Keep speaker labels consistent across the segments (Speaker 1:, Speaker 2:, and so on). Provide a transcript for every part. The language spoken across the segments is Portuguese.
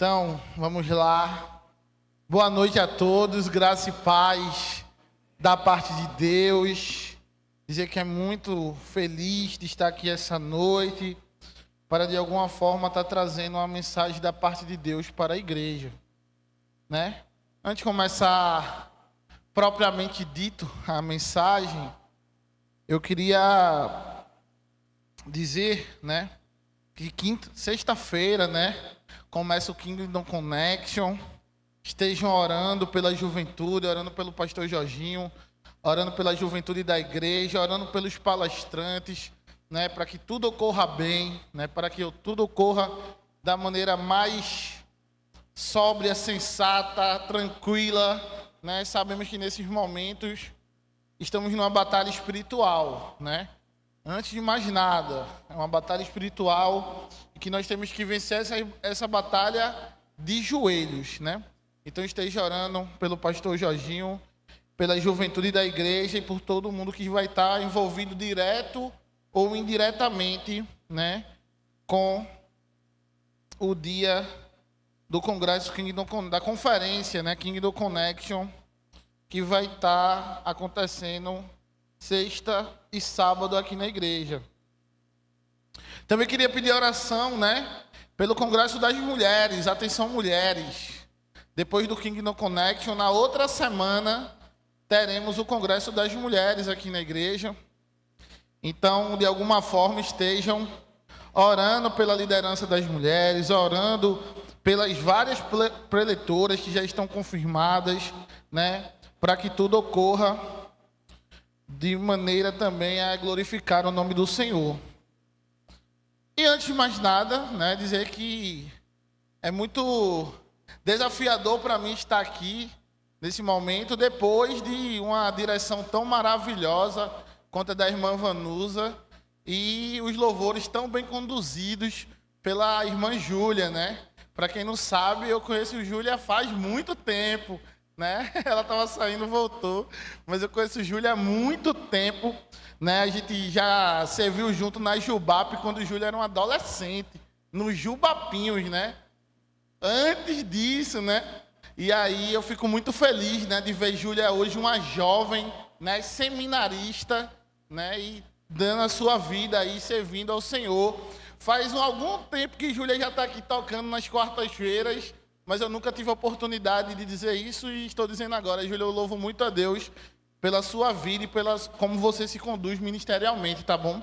Speaker 1: Então, vamos lá. Boa noite a todos, graça e paz da parte de Deus. Dizer que é muito feliz de estar aqui essa noite para de alguma forma estar trazendo uma mensagem da parte de Deus para a igreja, né? Antes de começar propriamente dito a mensagem, eu queria dizer, né, que sexta-feira, né, começa o Kingdom Connection. Estejam orando pela juventude, orando pelo pastor Jorginho, orando pela juventude da igreja, orando pelos palestrantes, né, para que tudo ocorra bem, né, para que tudo ocorra da maneira mais sóbria, sensata, tranquila, né? Sabemos que nesses momentos estamos numa batalha espiritual, né? Antes de mais nada, é uma batalha espiritual e que nós temos que vencer essa batalha de joelhos, né? Então esteja orando pelo pastor Jorginho, pela juventude da igreja e por todo mundo que vai estar envolvido direto ou indiretamente, né, com o dia do congresso da conferência, né, Kingdom Connection, que vai estar acontecendo sexta e sábado aqui na igreja. Também queria pedir oração, né, pelo Congresso das Mulheres. Atenção, mulheres. Depois do Kingdom Connection, na outra semana, teremos o Congresso das Mulheres aqui na igreja. Então, de alguma forma, estejam orando pela liderança das mulheres, orando pelas várias preletoras que já estão confirmadas, né, para que tudo ocorra de maneira também a glorificar o nome do Senhor. E antes de mais nada, né, dizer que é muito desafiador para mim estar aqui nesse momento, depois de uma direção tão maravilhosa quanto a da irmã Vanusa e os louvores tão bem conduzidos pela irmã Júlia, né? Para quem não sabe, eu conheço Júlia faz muito tempo, né? Ela estava saindo, voltou, mas eu conheço Júlia há muito tempo, né? A gente já serviu junto na Jubap quando Júlia era um adolescente, nos Jubapinhos, né? Antes disso, né? E aí eu fico muito feliz, né, de ver Júlia hoje uma jovem, né, seminarista, né, e dando a sua vida aí, servindo ao Senhor. Faz algum tempo que Júlia já está aqui tocando nas quartas-feiras, mas eu nunca tive a oportunidade de dizer isso e estou dizendo agora. Júlia, eu louvo muito a Deus pela sua vida e como você se conduz ministerialmente, tá bom?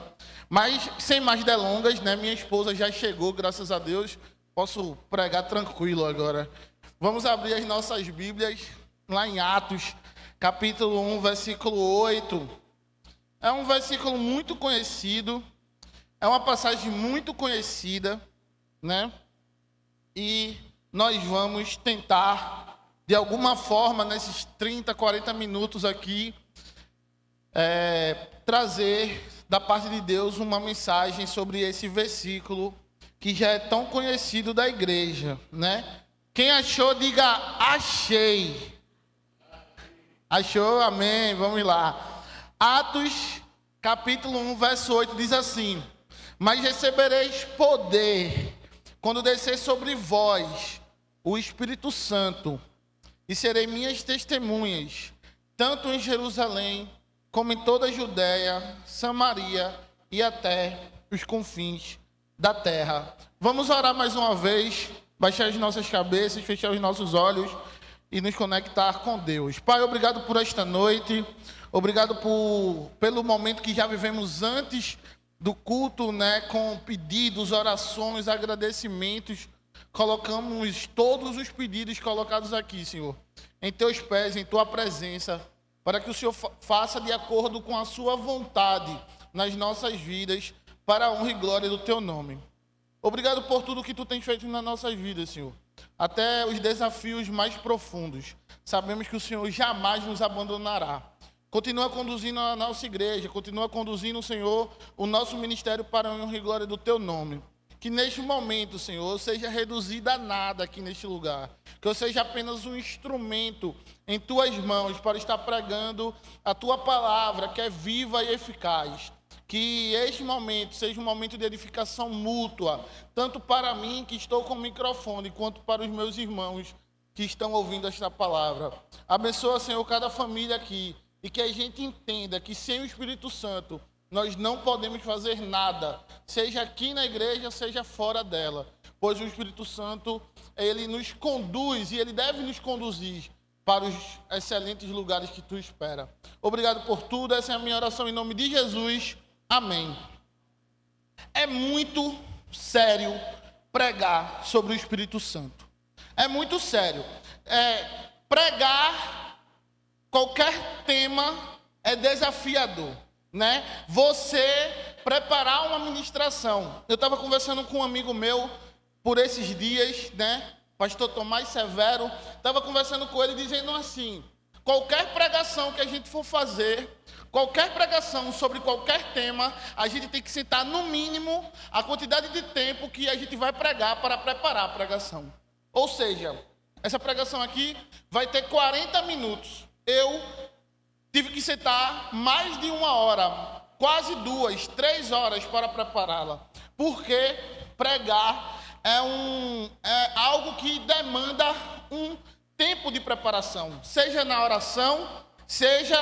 Speaker 1: Mas, sem mais delongas, né, minha esposa já chegou, graças a Deus. Posso pregar tranquilo agora. Vamos abrir as nossas Bíblias lá em Atos, capítulo 1, versículo 8. É um versículo muito conhecido, é uma passagem muito conhecida, né? E nós vamos tentar, de alguma forma, nesses 30, 40 minutos aqui, trazer da parte de Deus uma mensagem sobre esse versículo que já é tão conhecido da igreja, né? Quem achou, diga achei. Achou? Amém. Vamos lá. Atos, capítulo 1, verso 8, diz assim: mas recebereis poder quando descer sobre vós o Espírito Santo, e serei minhas testemunhas, tanto em Jerusalém, como em toda a Judéia, Samaria e até os confins da terra. Vamos orar mais uma vez, baixar as nossas cabeças, fechar os nossos olhos e nos conectar com Deus. Pai, obrigado por esta noite, obrigado pelo momento que já vivemos antes do culto, né, com pedidos, orações, agradecimentos. Colocamos todos os pedidos colocados aqui, Senhor, em teus pés, em tua presença, para que o Senhor faça de acordo com a sua vontade nas nossas vidas, para a honra e glória do teu nome. Obrigado por tudo que tu tens feito nas nossas vidas, Senhor. Até os desafios mais profundos. Sabemos que o Senhor jamais nos abandonará. Continua conduzindo a nossa igreja, continua conduzindo, Senhor, o nosso ministério para a honra e glória do teu nome. Que neste momento, Senhor, eu seja reduzida a nada aqui neste lugar. Que eu seja apenas um instrumento em tuas mãos para estar pregando a tua palavra, que é viva e eficaz. que este momento seja um momento de edificação mútua, tanto para mim, que estou com o microfone, quanto para os meus irmãos que estão ouvindo esta palavra. Abençoa, Senhor, cada família aqui, e que a gente entenda que sem o Espírito Santo nós não podemos fazer nada, seja aqui na igreja, seja fora dela, pois o Espírito Santo, ele nos conduz e ele deve nos conduzir para os excelentes lugares que tu espera. Obrigado por tudo, essa é a minha oração em nome de Jesus. Amém. É muito sério pregar sobre o Espírito Santo. É muito sério. Pregar qualquer tema é desafiador, né? Você preparar uma ministração. Eu estava conversando com um amigo meu por esses dias, né? Pastor Tomás Severo. Estava conversando com ele dizendo assim: qualquer pregação que a gente for fazer, qualquer pregação sobre qualquer tema, a gente tem que sentar no mínimo a quantidade de tempo que a gente vai pregar para preparar a pregação. Ou seja, essa pregação aqui vai ter 40 minutos. Eu tive que sentar mais de 1 hora, quase 2, 3 horas para prepará-la. Porque pregar é algo que demanda um tempo de preparação, seja na oração, seja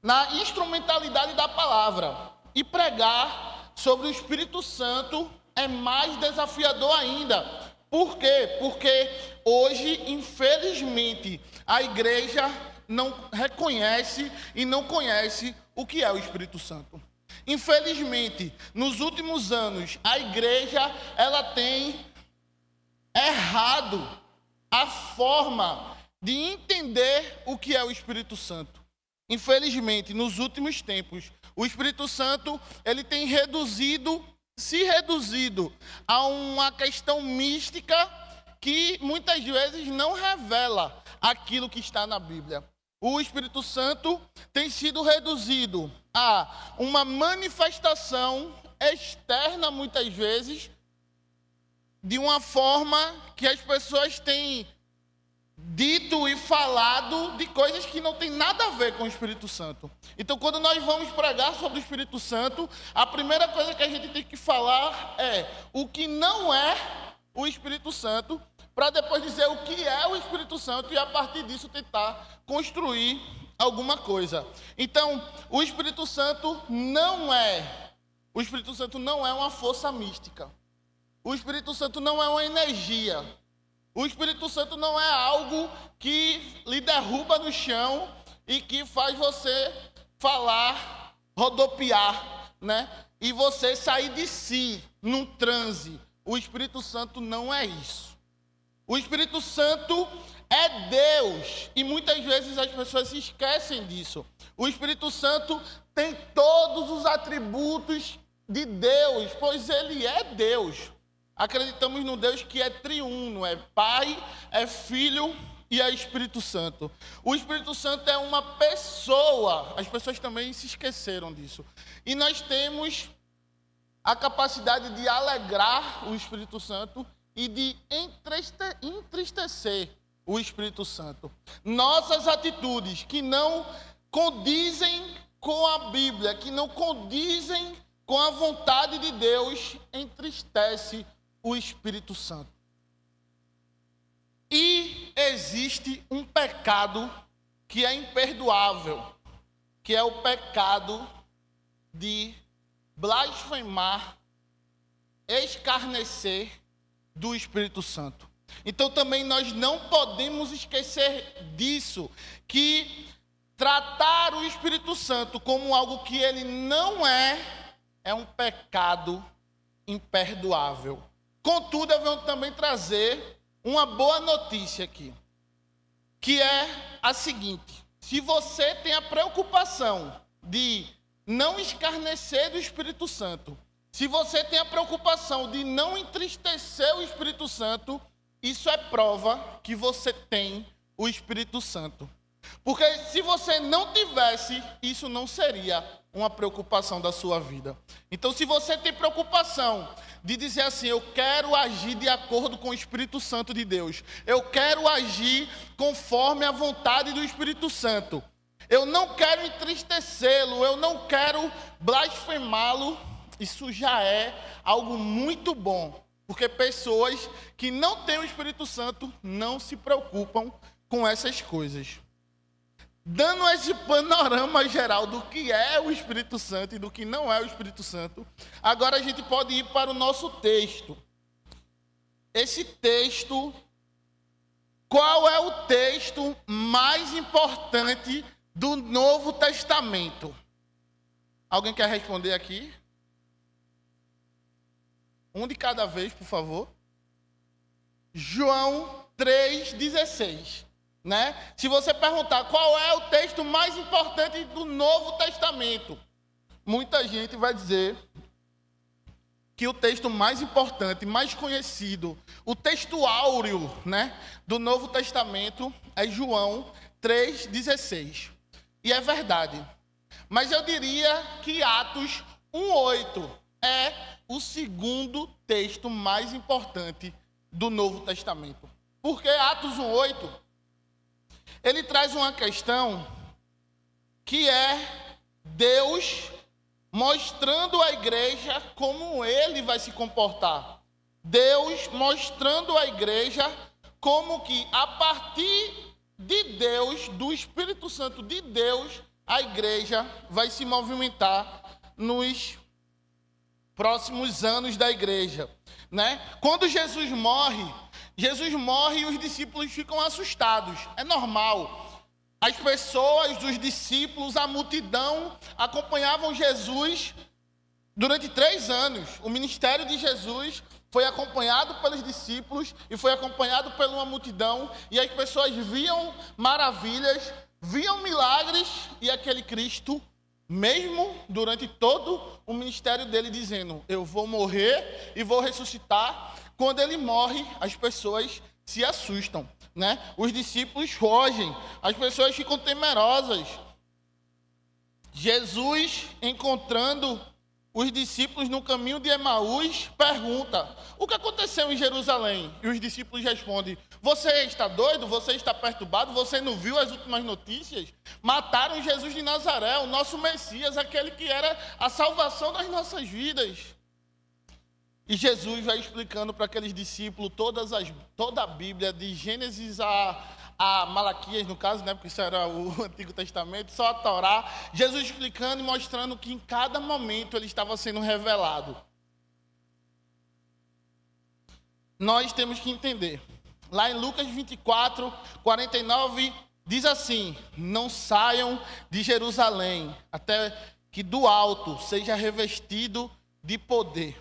Speaker 1: na instrumentalidade da palavra. E pregar sobre o Espírito Santo é mais desafiador ainda. Por quê? Porque hoje, infelizmente, a igreja não reconhece e não conhece o que é o Espírito Santo. Infelizmente, nos últimos anos, a igreja ela tem errado a forma de entender o que é o Espírito Santo. Infelizmente, nos últimos tempos, o Espírito Santo ele tem se reduzido a uma questão mística que muitas vezes não revela aquilo que está na Bíblia. O Espírito Santo tem sido reduzido a uma manifestação externa, muitas vezes, de uma forma que as pessoas têm dito e falado de coisas que não tem nada a ver com o Espírito Santo. Então, quando nós vamos pregar sobre o Espírito Santo, a primeira coisa que a gente tem que falar é o que não é o Espírito Santo, para depois dizer o que é o Espírito Santo e a partir disso tentar construir alguma coisa. Então, o Espírito Santo não é uma força mística. O Espírito Santo não é uma energia. O Espírito Santo não é algo que lhe derruba no chão e que faz você falar, rodopiar, né? E você sair de si num transe. O Espírito Santo não é isso. O Espírito Santo é Deus e muitas vezes as pessoas se esquecem disso. O Espírito Santo tem todos os atributos de Deus, pois ele é Deus. Acreditamos no Deus que é triuno, é Pai, é Filho e é Espírito Santo. O Espírito Santo é uma pessoa, as pessoas também se esqueceram disso. E nós temos a capacidade de alegrar o Espírito Santo e de entristecer o Espírito Santo. Nossas atitudes que não condizem com a Bíblia, que não condizem com a vontade de Deus, entristece o Espírito Santo. E existe um pecado que é imperdoável, que é o pecado de blasfemar, escarnecer do Espírito Santo. Então também nós não podemos esquecer disso, que tratar o Espírito Santo como algo que ele não é um pecado imperdoável. Contudo, eu venho também trazer uma boa notícia aqui, que é a seguinte: se você tem a preocupação de não escarnecer do Espírito Santo, se você tem a preocupação de não entristecer o Espírito Santo, isso é prova que você tem o Espírito Santo. Porque se você não tivesse, isso não seria uma preocupação da sua vida. Então, se você tem preocupação de dizer assim: eu quero agir de acordo com o Espírito Santo de Deus, eu quero agir conforme a vontade do Espírito Santo, Eu não quero entristecê-lo, eu não quero blasfemá-lo. Isso já é algo muito bom, porque pessoas que não têm o Espírito Santo não se preocupam com essas coisas. Dando esse panorama geral do que é o Espírito Santo e do que não é o Espírito Santo, agora a gente pode ir para o nosso texto. Esse texto, qual é o texto mais importante do Novo Testamento? Alguém quer responder aqui? Um de cada vez, por favor. João 3,16. Né? Se você perguntar qual é o texto mais importante do Novo Testamento, muita gente vai dizer que o texto mais importante, mais conhecido, o texto áureo, né, do Novo Testamento é João 3,16. E é verdade. Mas eu diria que Atos 1,8 é o segundo texto mais importante do Novo Testamento. Porque Atos 1,8 ele traz uma questão que é Deus mostrando à igreja como ele vai se comportar. Deus mostrando à igreja como que a partir de Deus, do Espírito Santo de Deus, a igreja vai se movimentar nos próximos anos da igreja, né? Quando Jesus morre e os discípulos ficam assustados. É normal. As pessoas, os discípulos, a multidão acompanhavam Jesus durante 3 anos. O ministério de Jesus foi acompanhado pelos discípulos e foi acompanhado por uma multidão. E as pessoas viam maravilhas, viam milagres e aquele Cristo, mesmo durante todo o ministério dele, dizendo: eu vou morrer e vou ressuscitar. Quando ele morre, as pessoas se assustam, né? Os discípulos fogem, as pessoas ficam temerosas. Jesus, encontrando os discípulos no caminho de Emaús, pergunta: o que aconteceu em Jerusalém? E os discípulos respondem: você está doido? Você está perturbado? Você não viu as últimas notícias? Mataram Jesus de Nazaré, o nosso Messias, aquele que era a salvação das nossas vidas. E Jesus vai explicando para aqueles discípulos toda a Bíblia, de Gênesis a Malaquias, no caso, né, porque isso era o Antigo Testamento, só a Torá. Jesus explicando e mostrando que em cada momento ele estava sendo revelado. Nós temos que entender. Lá em Lucas 24, 49, diz assim: não saiam de Jerusalém, até que do alto seja revestido de poder.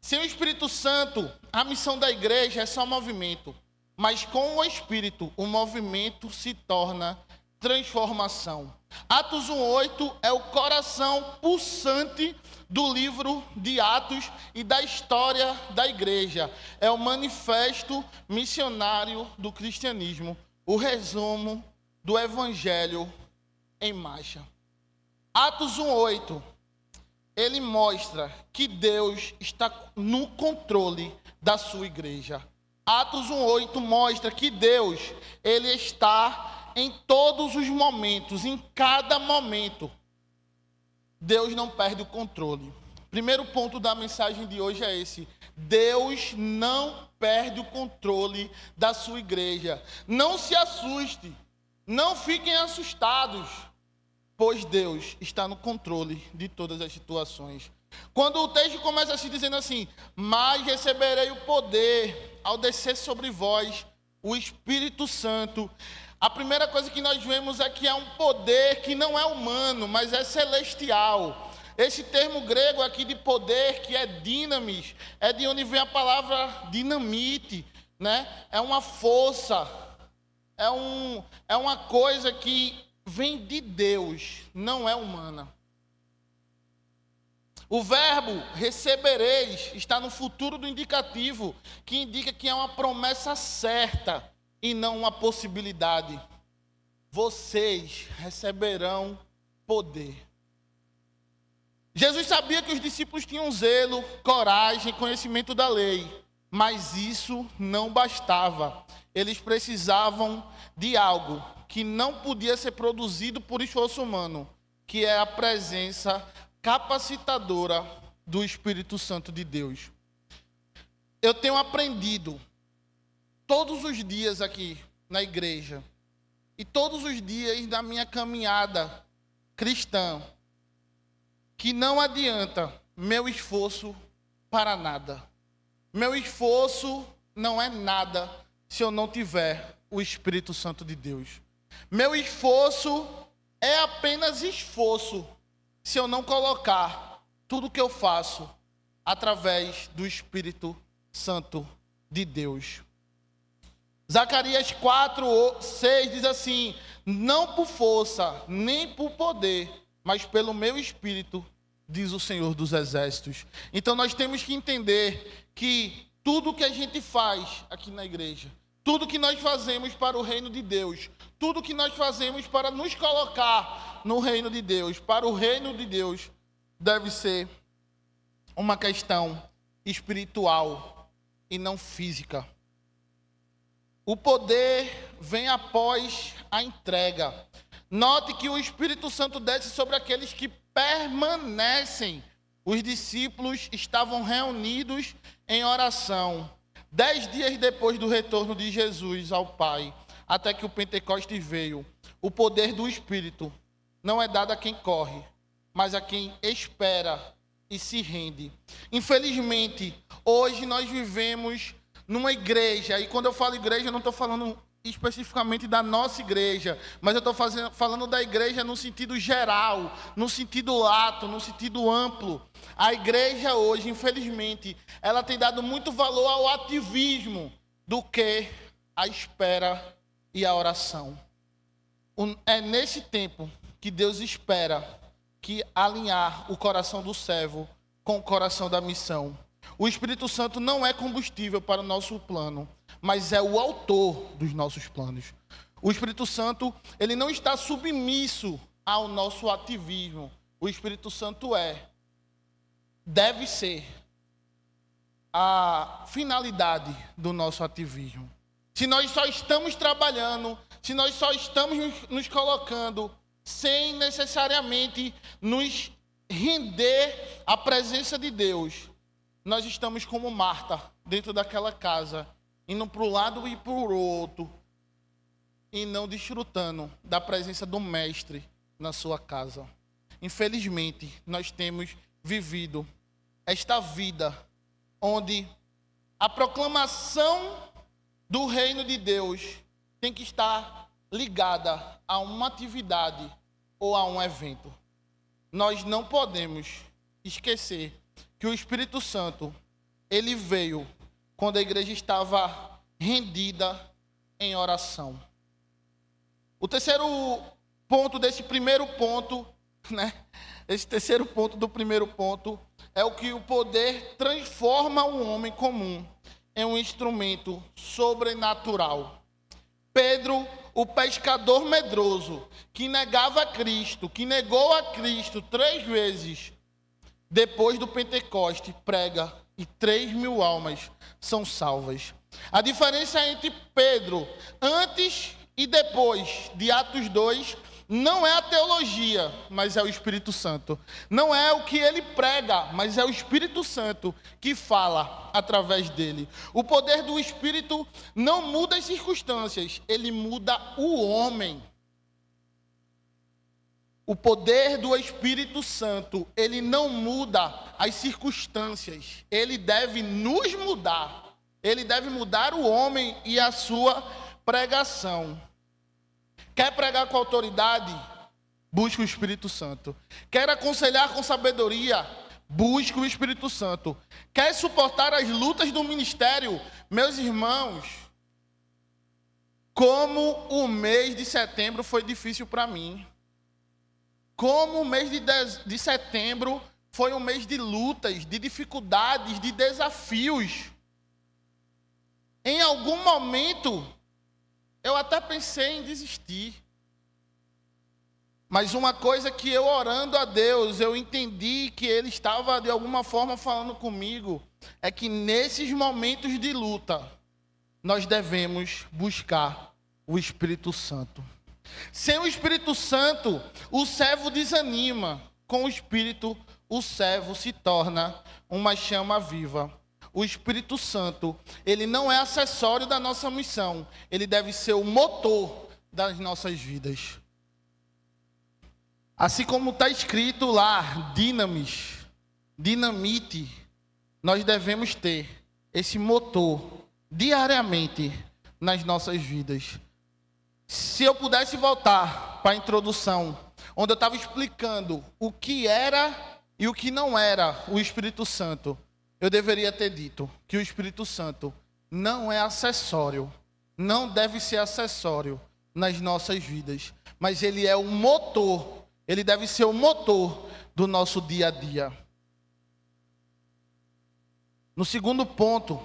Speaker 1: Sem o Espírito Santo, a missão da igreja é só movimento. Mas com o Espírito, o movimento se torna transformação. Atos 1,8 é o coração pulsante do livro de Atos e da história da igreja. É o manifesto missionário do cristianismo. O resumo do evangelho em marcha. Atos 1,8. Ele mostra que Deus está no controle da sua igreja. Atos 1,8 mostra que Deus, ele está em todos os momentos, em cada momento. Deus não perde o controle. Primeiro ponto da mensagem de hoje é esse: Deus não perde o controle da sua igreja. Não se assuste, não fiquem assustados, pois Deus está no controle de todas as situações. Quando o texto começa se dizendo assim: mas receberei o poder ao descer sobre vós o Espírito Santo. A primeira coisa que nós vemos é que é um poder que não é humano, mas é celestial. Esse termo grego aqui de poder, que é dinamis, é de onde vem a palavra dinamite, né? É uma força, é uma coisa que vem de Deus, não é humana. O verbo recebereis está no futuro do indicativo, que indica que é uma promessa certa e não uma possibilidade. Vocês receberão poder. Jesus sabia que os discípulos tinham zelo, coragem, conhecimento da lei, mas isso não bastava. Eles precisavam de algo que não podia ser produzido por esforço humano, que é a presença capacitadora do Espírito Santo de Deus. Eu tenho aprendido todos os dias aqui na igreja e todos os dias da minha caminhada cristã que não adianta meu esforço para nada. Meu esforço não é nada se eu não tiver o Espírito Santo de Deus. Meu esforço é apenas esforço se eu não colocar tudo que eu faço através do Espírito Santo de Deus. Zacarias 4:6 diz assim: não por força, nem por poder, mas pelo meu Espírito, diz o Senhor dos Exércitos. Então nós temos que entender que tudo que a gente faz aqui na igreja, tudo que nós fazemos para o reino de Deus, tudo que nós fazemos para nos colocar no reino de Deus, para o reino de Deus, deve ser uma questão espiritual e não física. O poder vem após a entrega. Note que o Espírito Santo desce sobre aqueles que permanecem. Os discípulos estavam reunidos em oração 10 dias depois do retorno de Jesus ao Pai, até que o Pentecostes veio. O poder do Espírito não é dado a quem corre, mas a quem espera e se rende. Infelizmente, hoje nós vivemos numa igreja, e quando eu falo igreja, eu não estou falando especificamente da nossa igreja, mas eu estou falando da igreja no sentido geral, no sentido lato, no sentido amplo. A igreja hoje, infelizmente, ela tem dado muito valor ao ativismo do que a espera e a oração. É nesse tempo que Deus espera que alinhar o coração do servo com o coração da missão. O Espírito Santo não é combustível para o nosso plano, mas é o autor dos nossos planos. O Espírito Santo, ele não está submisso ao nosso ativismo. O Espírito Santo deve ser a finalidade do nosso ativismo. Se nós só estamos trabalhando, se nós só estamos nos colocando sem necessariamente nos render à presença de Deus, nós estamos como Marta, dentro daquela casa, indo para um lado e para o outro, e não desfrutando da presença do Mestre na sua casa. Infelizmente, nós temos vivido esta vida onde a proclamação do reino de Deus tem que estar ligada a uma atividade ou a um evento. Nós não podemos esquecer que o Espírito Santo, ele veio quando a igreja estava rendida em oração. O terceiro ponto desse primeiro ponto, esse terceiro ponto do primeiro ponto, é o que o poder transforma o homem comum em um instrumento sobrenatural. Pedro, o pescador medroso, que negava a Cristo, que negou a Cristo 3 vezes, depois do Pentecoste, prega e 3.000 almas são salvas. A diferença entre Pedro, antes e depois de Atos 2, não é a teologia, mas é o Espírito Santo. Não é o que ele prega, mas é o Espírito Santo que fala através dele. O poder do Espírito não muda as circunstâncias, ele muda o homem. O poder do Espírito Santo, ele não muda as circunstâncias. Ele deve nos mudar. Ele deve mudar o homem e a sua pregação. Quer pregar com autoridade? Busque o Espírito Santo. Quer aconselhar com sabedoria? Busque o Espírito Santo. Quer suportar as lutas do ministério? Meus irmãos, como o mês de setembro foi difícil para mim. Como o mês de setembro foi um mês de lutas, de dificuldades, de desafios. Em algum momento, eu até pensei em desistir. Mas uma coisa que eu orando a Deus, eu entendi que Ele estava de alguma forma falando comigo, é que nesses momentos de luta, nós devemos buscar o Espírito Santo. Sem o Espírito Santo, o servo desanima. Com o Espírito, o servo se torna uma chama viva. O Espírito Santo, ele não é acessório da nossa missão. Ele deve ser o motor das nossas vidas. Assim como está escrito lá, dinamite, nós devemos ter esse motor diariamente nas nossas vidas. Se eu pudesse voltar para a introdução, onde eu estava explicando o que era e o que não era o Espírito Santo, eu deveria ter dito que o Espírito Santo não é acessório, não deve ser acessório nas nossas vidas, mas ele é o motor, ele deve ser o motor do nosso dia a dia. No segundo ponto,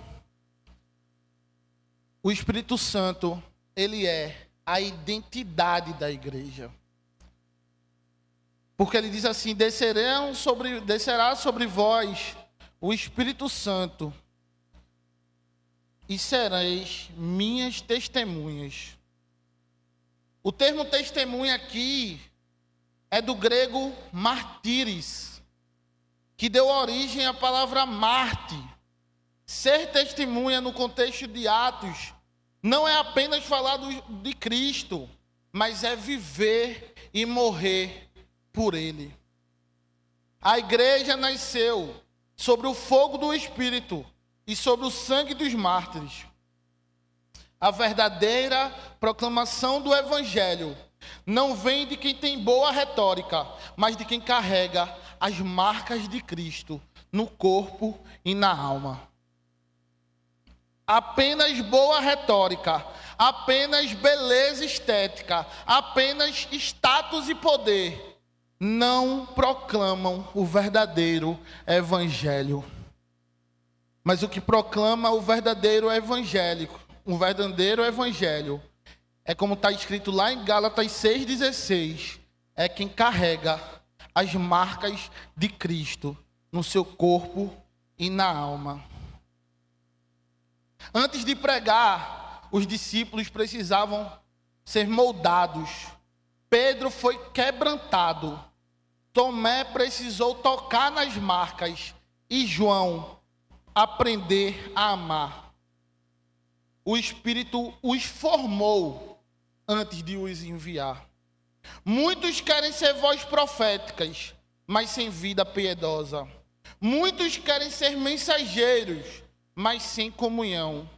Speaker 1: o Espírito Santo, ele é a identidade da igreja. Porque ele diz assim: descerá sobre vós o Espírito Santo e sereis minhas testemunhas. O termo testemunha aqui é do grego martíris, que deu origem à palavra Marte. Ser testemunha no contexto de Atos não é apenas falar de Cristo, mas é viver e morrer por Ele. A igreja nasceu sobre o fogo do Espírito e sobre o sangue dos mártires. A verdadeira proclamação do Evangelho não vem de quem tem boa retórica, mas de quem carrega as marcas de Cristo no corpo e na alma. Apenas boa retórica, apenas beleza estética, apenas status e poder não proclamam o verdadeiro evangelho. Mas o que proclama o verdadeiro evangelho é como está escrito lá em Gálatas 6,16, é quem carrega as marcas de Cristo no seu corpo e na alma. Antes de pregar, os discípulos precisavam ser moldados. Pedro foi quebrantado. Tomé precisou tocar nas marcas. E João aprender a amar. O Espírito os formou antes de os enviar. Muitos querem ser vozes proféticas, mas sem vida piedosa. Muitos querem ser mensageiros, mas sem comunhão.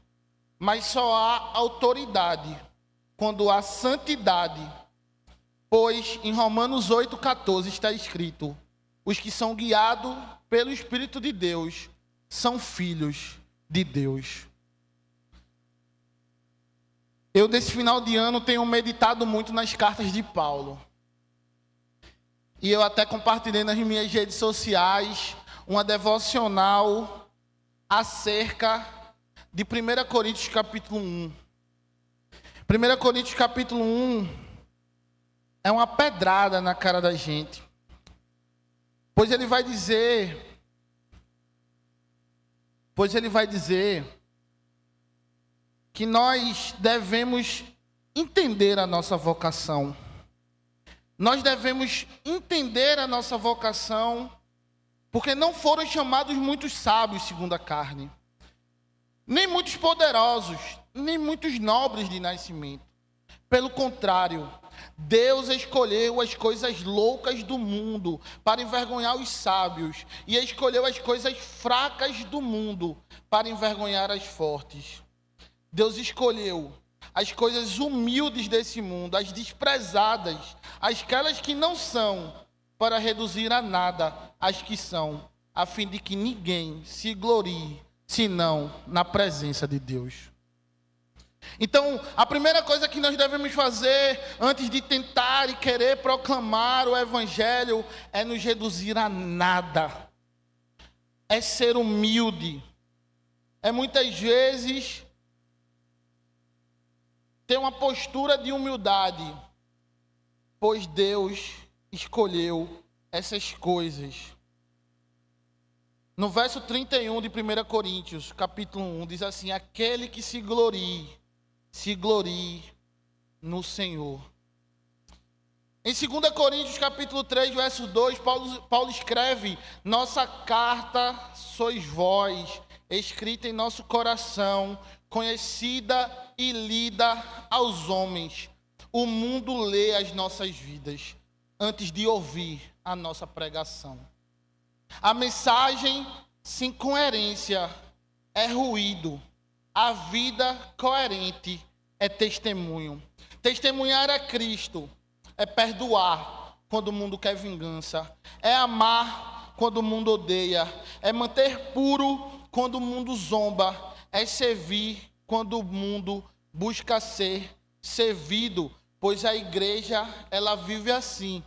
Speaker 1: Mas só há autoridade quando há santidade. Pois em Romanos 8,14 está escrito: os que são guiados pelo Espírito de Deus são filhos de Deus. Eu, nesse final de ano, tenho meditado muito nas cartas de Paulo. E eu até compartilhei nas minhas redes sociais uma devocional acerca de 1 Coríntios capítulo 1. 1 Coríntios capítulo 1 é uma pedrada na cara da gente. Pois ele vai dizer que nós devemos entender a nossa vocação. Nós devemos entender a nossa vocação, porque não foram chamados muitos sábios segundo a carne, nem muitos poderosos, nem muitos nobres de nascimento. Pelo contrário, Deus escolheu as coisas loucas do mundo para envergonhar os sábios, e escolheu as coisas fracas do mundo para envergonhar as fortes. Deus escolheu as coisas humildes desse mundo, as desprezadas, aquelas que não são, para reduzir a nada as que são, a fim de que ninguém se glorie, senão na presença de Deus. Então, a primeira coisa que nós devemos fazer, antes de tentar e querer proclamar o Evangelho, é nos reduzir a nada. É ser humilde. É muitas vezes ter uma postura de humildade, pois Deus escolheu essas coisas. No verso 31 de 1 Coríntios, capítulo 1, diz assim: aquele que se glorie no Senhor. Em 2 Coríntios capítulo 3, verso 2, Paulo escreve: nossa carta sois vós, escrita em nosso coração, conhecida e lida aos homens. O mundo lê as nossas vidas antes de ouvir a nossa pregação. A mensagem sem coerência é ruído. A vida coerente é testemunho. Testemunhar é Cristo. É perdoar quando o mundo quer vingança. É amar quando o mundo odeia. É manter puro quando o mundo zomba. É servir quando o mundo busca ser servido. Pois a igreja, ela vive assim.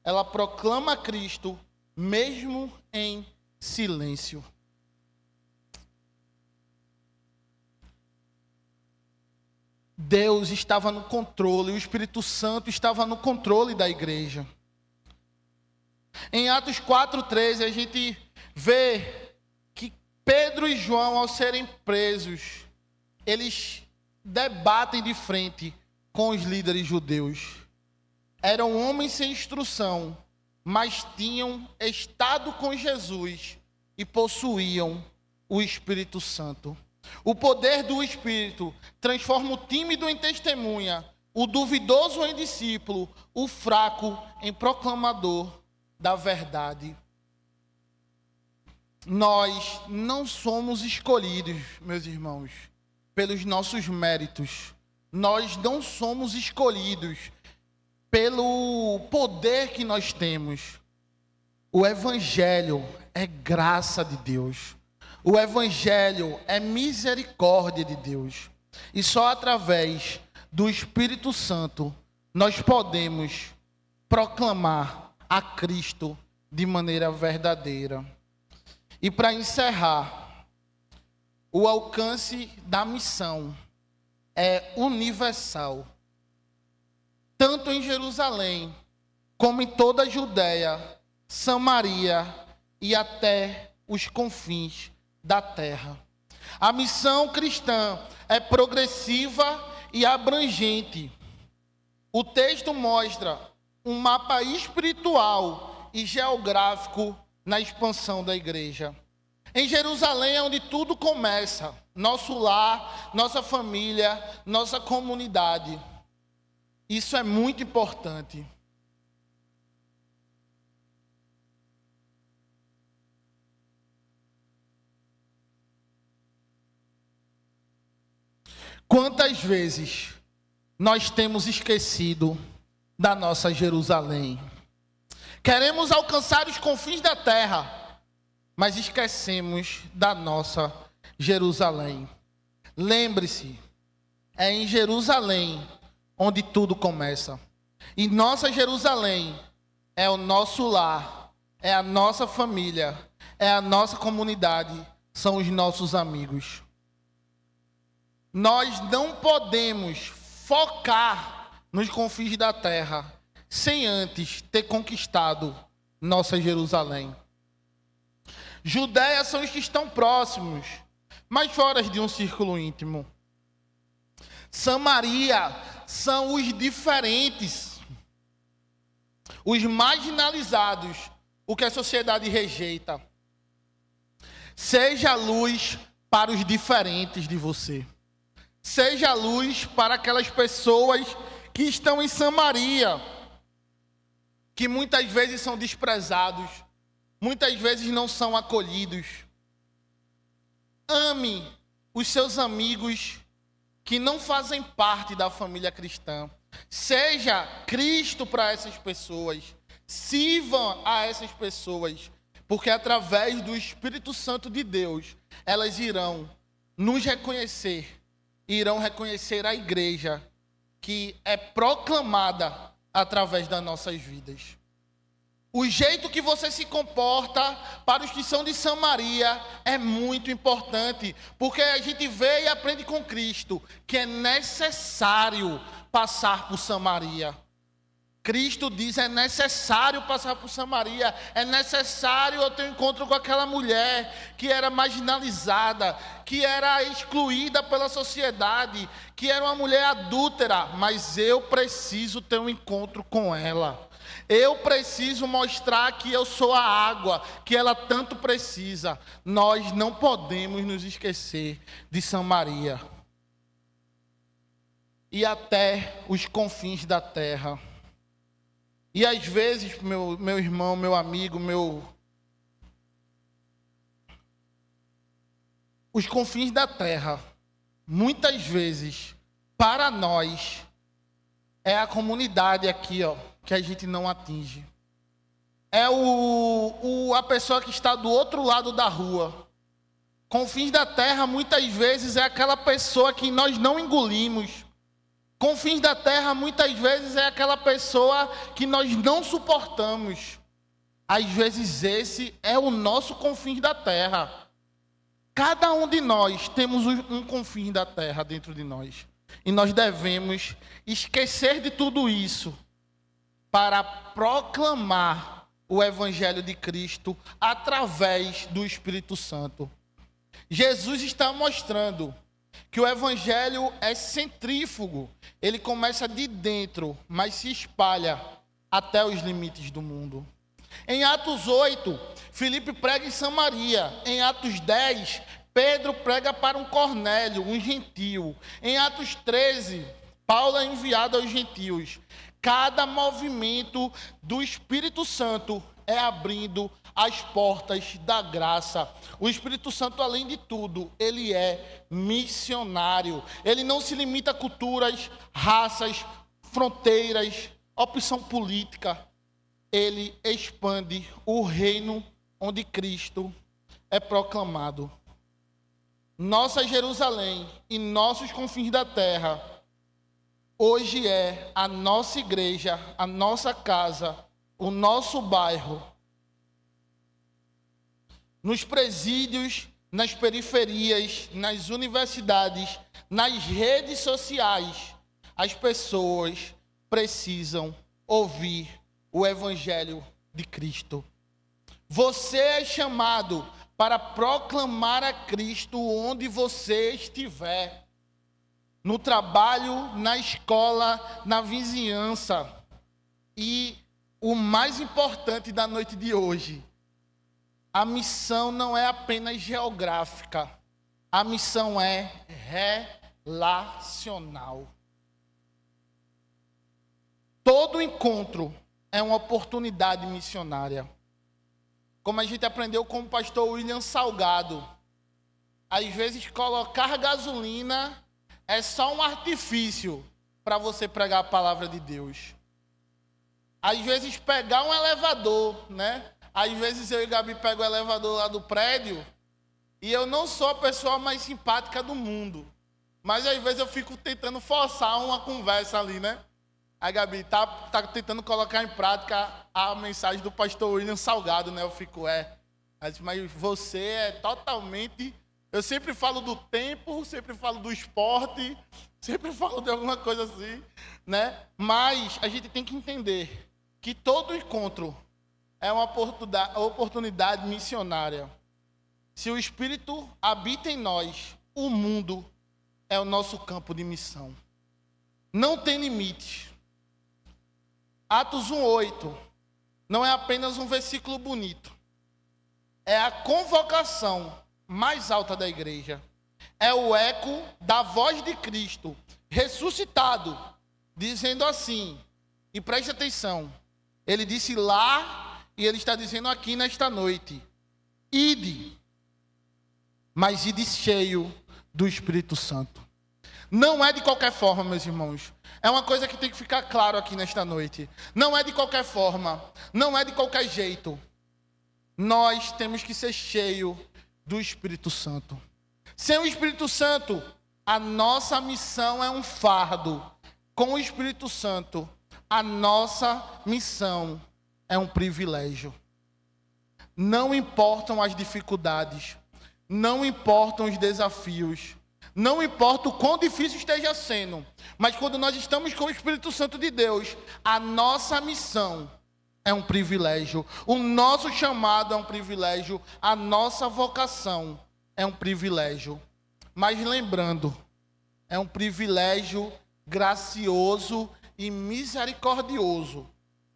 Speaker 1: Ela proclama Cristo, mesmo em silêncio. Deus estava no controle, o Espírito Santo estava no controle da igreja. Em Atos 4:13, a gente vê que Pedro e João, ao serem presos, eles debatem de frente com os líderes judeus. Eram homens sem instrução, mas tinham estado com Jesus e possuíam o Espírito Santo. O poder do Espírito transforma o tímido em testemunha, o duvidoso em discípulo, o fraco em proclamador da verdade. Nós não somos escolhidos, meus irmãos, pelos nossos méritos. Nós não somos escolhidos pelo poder que nós temos. O Evangelho é graça de Deus. O Evangelho é misericórdia de Deus. E só através do Espírito Santo nós podemos proclamar a Cristo de maneira verdadeira. E para encerrar, o alcance da missão é universal. Tanto em Jerusalém, como em toda a Judéia, Samaria e até os confins da terra. A missão cristã é progressiva e abrangente. O texto mostra um mapa espiritual e geográfico na expansão da igreja. Em Jerusalém é onde tudo começa. Nosso lar, nossa família, nossa comunidade. Isso é muito importante. Quantas vezes nós temos esquecido da nossa Jerusalém? Queremos alcançar os confins da terra, mas esquecemos da nossa Jerusalém. Lembre-se, é em Jerusalém onde tudo começa. E nossa Jerusalém é o nosso lar, é a nossa família, é a nossa comunidade, são os nossos amigos. Nós não podemos focar nos confins da terra sem antes ter conquistado nossa Jerusalém. Judéia são os que estão próximos, mas fora de um círculo íntimo. Samaria são os diferentes, os marginalizados, o que a sociedade rejeita. Seja luz para os diferentes de você. Seja luz para aquelas pessoas que estão em Samaria, que muitas vezes são desprezados, muitas vezes não são acolhidos. Ame os seus amigos que não fazem parte da família cristã. Seja Cristo para essas pessoas. Sirvam a essas pessoas, porque através do Espírito Santo de Deus, elas irão nos reconhecer, irão reconhecer a igreja que é proclamada através das nossas vidas. O jeito que você se comporta para os que são de Samaria é muito importante, porque a gente vê e aprende com Cristo que é necessário passar por Samaria. Cristo diz, é necessário passar por Samaria, é necessário eu ter um encontro com aquela mulher que era marginalizada, que era excluída pela sociedade, que era uma mulher adúltera, mas eu preciso ter um encontro com ela. Eu preciso mostrar que eu sou a água que ela tanto precisa. Nós não podemos nos esquecer de Samaria. E até os confins da terra. E às vezes, meu irmão, meu amigo, os confins da terra, muitas vezes, para nós, é a comunidade aqui, ó, que a gente não atinge. É a pessoa que está do outro lado da rua. Confins da terra, muitas vezes, é aquela pessoa que nós não engolimos. Confins da terra, muitas vezes, é aquela pessoa que nós não suportamos. Às vezes, esse é o nosso confins da terra. Cada um de nós temos um confins da terra dentro de nós. E nós devemos esquecer de tudo isso para proclamar o Evangelho de Cristo através do Espírito Santo. Jesus está mostrando que o Evangelho é centrífugo. Ele começa de dentro, mas se espalha até os limites do mundo. Em Atos 8, Filipe prega em Samaria. Em Atos 10, Pedro prega para um Cornélio, um gentio. Em Atos 13, Paulo é enviado aos gentios. Cada movimento do Espírito Santo é abrindo as portas da graça. O Espírito Santo, além de tudo, ele é missionário. Ele não se limita a culturas, raças, fronteiras, opção política. Ele expande o reino onde Cristo é proclamado. Nossa Jerusalém e nossos confins da terra, hoje é a nossa igreja, a nossa casa, o nosso bairro. Nos presídios, nas periferias, nas universidades, nas redes sociais, as pessoas precisam ouvir o Evangelho de Cristo. Você é chamado para proclamar a Cristo onde você estiver. No trabalho, na escola, na vizinhança. E o mais importante da noite de hoje, a missão não é apenas geográfica, a missão é relacional. Todo encontro é uma oportunidade missionária. Como a gente aprendeu com o pastor William Salgado, às vezes colocar gasolina é só um artifício para você pregar a palavra de Deus. Às vezes pegar um elevador, né? Às vezes eu e Gabi pego o elevador lá do prédio e eu não sou a pessoa mais simpática do mundo. Mas às vezes eu fico tentando forçar uma conversa ali, né? A Gabi tá tentando colocar em prática a mensagem do pastor William Salgado, né? Eu fico, mas você é totalmente... Eu sempre falo do tempo, sempre falo do esporte, sempre falo de alguma coisa assim, né? Mas a gente tem que entender que todo encontro é uma oportunidade missionária. Se o Espírito habita em nós, o mundo é o nosso campo de missão. Não tem limites. Atos 1:8 não é apenas um versículo bonito. É a convocação mais alta da igreja. É o eco da voz de Cristo ressuscitado, dizendo assim, e preste atenção, ele disse lá e ele está dizendo aqui nesta noite, ide, mas ide cheio do Espírito Santo. Não é de qualquer forma, meus irmãos. É uma coisa que tem que ficar claro aqui nesta noite. Não é de qualquer forma, não é de qualquer jeito. Nós temos que ser cheios do Espírito Santo. Sem o Espírito Santo, a nossa missão é um fardo. Com o Espírito Santo, a nossa missão é um privilégio. Não importam as dificuldades, não importam os desafios, Não importa o quão difícil esteja sendo, mas quando nós estamos com o Espírito Santo de Deus, a nossa missão é um privilégio, o nosso chamado é um privilégio, a nossa vocação é um privilégio. Mas lembrando, é um privilégio gracioso e misericordioso.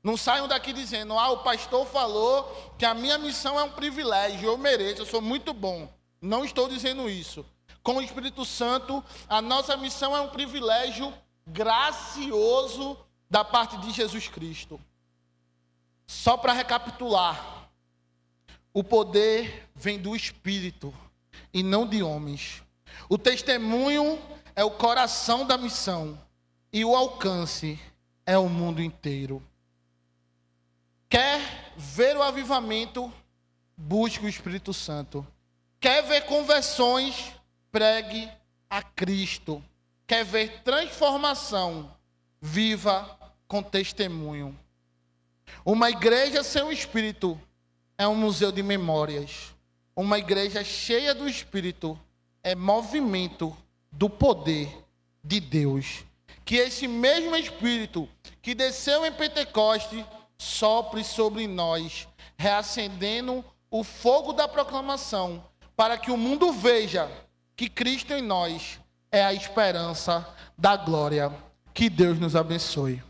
Speaker 1: Não saiam daqui dizendo, o pastor falou que a minha missão é um privilégio, eu mereço, eu sou muito bom. Não estou dizendo isso. Com o Espírito Santo, a nossa missão é um privilégio gracioso da parte de Jesus Cristo. Só para recapitular, o poder vem do Espírito e não de homens. O testemunho é o coração da missão e o alcance é o mundo inteiro. Quer ver o avivamento? Busque o Espírito Santo. Quer ver conversões? Pregue a Cristo. Quer ver transformação? Viva com testemunho. Uma igreja sem o Espírito é um museu de memórias. Uma igreja cheia do Espírito é movimento do poder de Deus. Que esse mesmo Espírito que desceu em Pentecoste sopre sobre nós, reacendendo o fogo da proclamação, para que o mundo veja que Cristo em nós é a esperança da glória. Que Deus nos abençoe.